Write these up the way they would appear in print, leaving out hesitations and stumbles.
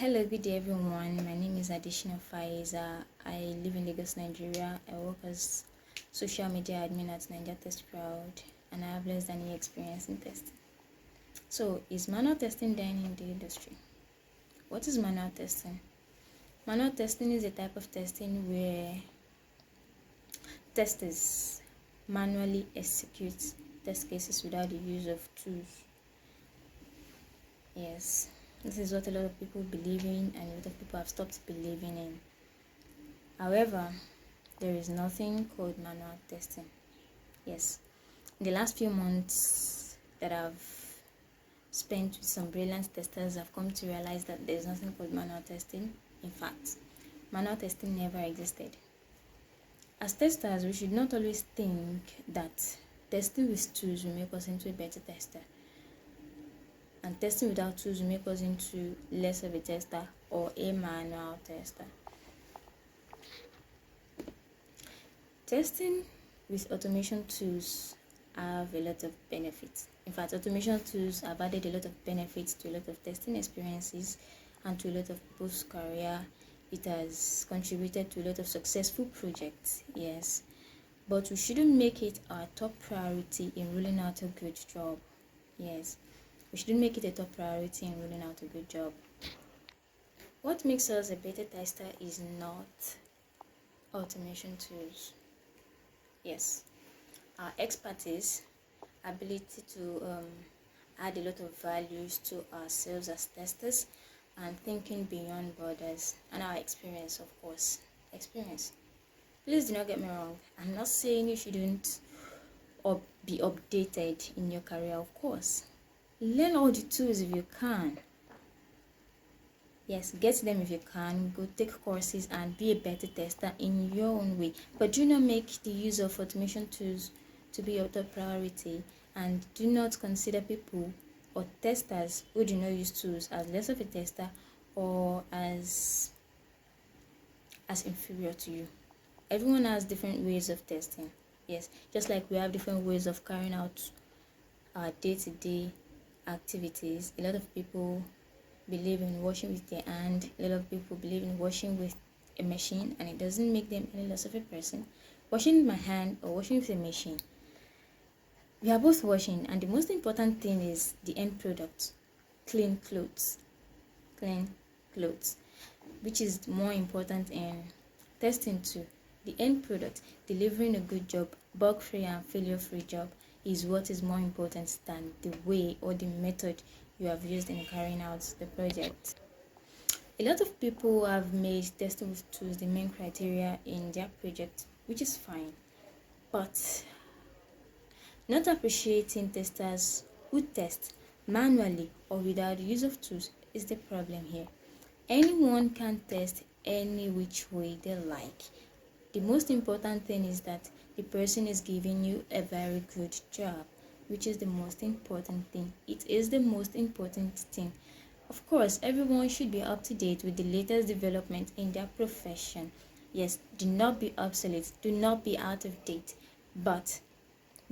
Hello, good day everyone. My name is Adishina Faiza. I live in Lagos, Nigeria. I work as social media admin at Nigeria Test Proud, and I have less than a year experience in testing. So, is manual testing dying in the industry? What is manual testing? Manual testing is a type of testing where testers manually execute test cases without the use of tools. Yes, this is what a lot of people believe in, and a lot of people have stopped believing in. However, there is nothing called manual testing. Yes, in the last few months that I've spent with some brilliant testers, I've come to realize that there's nothing called manual testing. In fact, manual testing never existed. As testers, we should not always think that testing with tools will make us into a better tester, and testing without tools will make us into less of a tester or a manual tester. Testing with automation tools have a lot of benefits. In fact, automation tools have added a lot of benefits to a lot of testing experiences and to a lot of people's career. It has contributed to a lot of successful projects, yes. But we shouldn't make it our top priority in rolling out a good job. Yes, we shouldn't make it a top priority in rolling out a good job. What makes us a better tester is not automation tools. Yes, our expertise, ability to add a lot of values to ourselves as testers, and thinking beyond borders, and our experience, of course. Experience. Please do not get me wrong. I'm not saying you shouldn't be updated in your career, of course. Learn all the tools if you can. Yes, get them if you can. Go take courses and be a better tester in your own way. But do not make the use of automation tools to be your top priority, and do not consider people or testers who do not use tools as less of a tester or as inferior to you. Everyone has different ways of testing. Yes, just like we have different ways of carrying out our day-to-day activities. A lot of people believe in washing with their hand. A lot of people believe in washing with a machine, and it doesn't make them any less of a person. Washing with my hand or washing with a machine, we are both washing, and the most important thing is the end product. Clean clothes, which is more important in testing too. The end product, delivering a good job, bug-free and failure-free job, is what is more important than the way or the method you have used in carrying out the project. A lot of people have made testing with tools the main criteria in their project, which is fine, but not appreciating testers who test manually or without the use of tools is the problem here. Anyone can test any which way they like. The most important thing is that the person is giving you a very good job, which is the most important thing. It is the most important thing. Of course, everyone should be up to date with the latest development in their profession. Yes, do not be obsolete, do not be out of date, but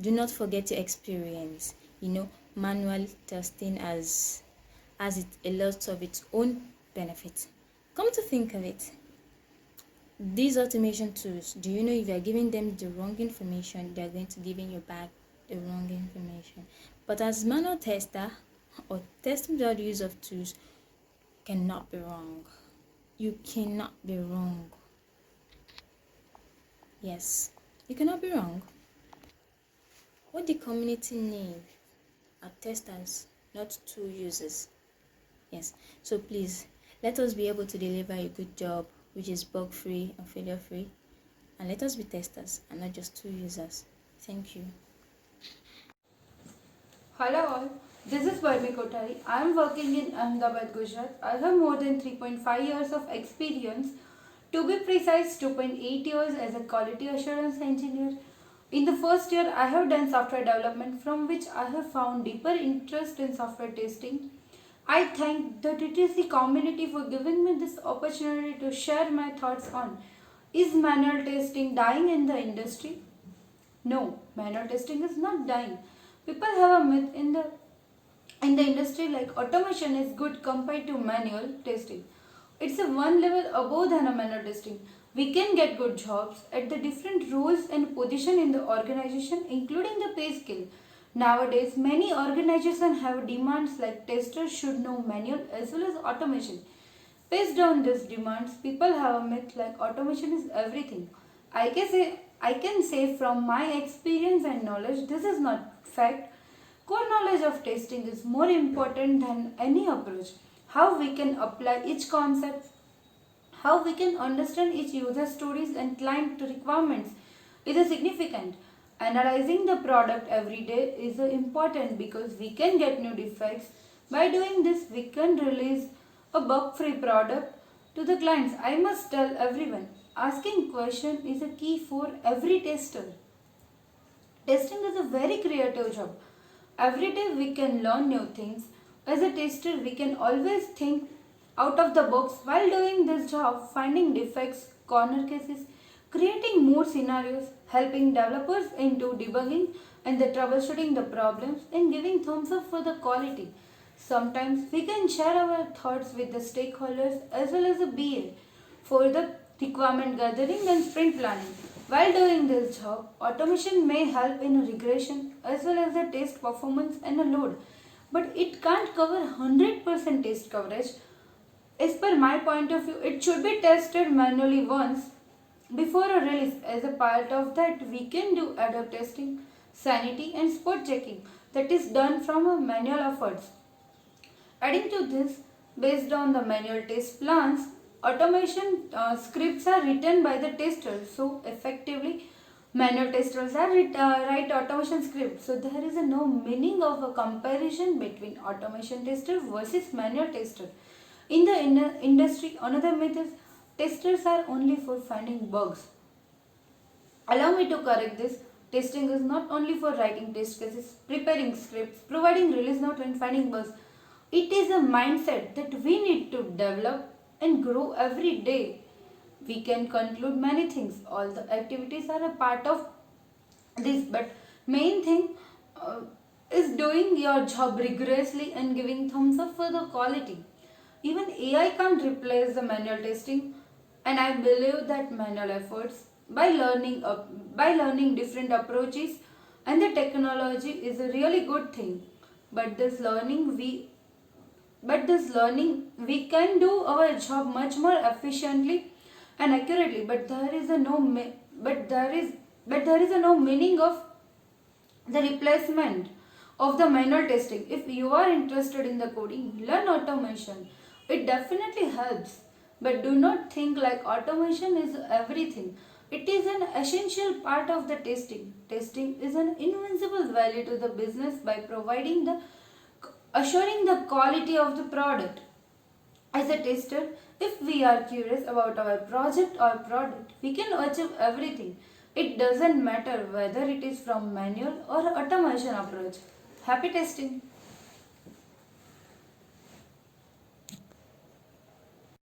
do not forget your experience. Manual testing has a lot of its own benefits. Come to think of it, these automation tools, do you know if you are giving them the wrong information, they are going to give you back the wrong information? But as manual tester or testing without the use of tools, cannot be wrong. You cannot be wrong. Yes, you cannot be wrong. What the community need are testers, not tool users. Yes, so please, let us be able to deliver a good job which is bug-free and failure-free, and let us be testers and not just tool users. Thank you. Hello all, this is Parmi Kothari. I am working in Ahmedabad, Gujarat. I have more than 3.5 years of experience. To be precise, 2.8 years as a quality assurance engineer. In the first year, I have done software development, from which I have found deeper interest in software testing. I thank the TTC community for giving me this opportunity to share my thoughts on, is manual testing dying in the industry? No, manual testing is not dying. People have a myth in the in the industry like automation is good compared to manual testing. It's a one level above than a manual testing. We can get good jobs at the different roles and position in the organization, including the pay scale. Nowadays, many organizations have demands like testers should know manual as well as automation. Based on these demands, people have a myth like automation is everything. I can say from my experience and knowledge, this is not fact. Core knowledge of testing is more important than any approach. How we can apply each concept, how we can understand each user stories and client requirements is a significant. Analyzing the product every day is important because we can get new defects. By doing this, we can release a bug-free product to the clients. I must tell everyone, asking question is a key for every tester. Testing is a very creative job. Every day we can learn new things. As a tester, we can always think out of the box while doing this job, finding defects, corner cases, creating more scenarios, helping developers into debugging and the troubleshooting the problems and giving thumbs up for the quality. Sometimes we can share our thoughts with the stakeholders as well as the BA for the requirement gathering and sprint planning. While doing this job, automation may help in regression as well as the test performance and a load, but it can't cover 100% test coverage. As per my point of view, it should be tested manually once before a release. As a part of that, we can do adaptive testing, sanity and spot checking that is done from a manual efforts. Adding to this, based on the manual test plans, automation scripts are written by the testers. So effectively, manual testers are write automation scripts. So there is no meaning of a comparison between automation tester versus manual tester. In the industry, another myth is testers are only for finding bugs. Allow me to correct this. Testing is not only for writing test cases, preparing scripts, providing release notes and finding bugs. It is a mindset that we need to develop and grow every day. We can conclude many things. All the activities are a part of this, but main thing is doing your job rigorously and giving thumbs up for the quality. Even AI can't replace the manual testing, and I believe that manual efforts by learning different approaches and the technology is a really good thing. But this learning we can do our job much more efficiently and accurately. But there is a no meaning of the replacement of the manual testing. If you are interested in the coding, learn automation. It definitely helps. But do not think like automation is everything. It is an essential part of the testing. Testing is an invincible value to the business by providing the assuring the quality of the product. As a tester, if we are curious about our project or product, we can achieve everything. It doesn't matter whether it is from manual or automation approach. Happy testing!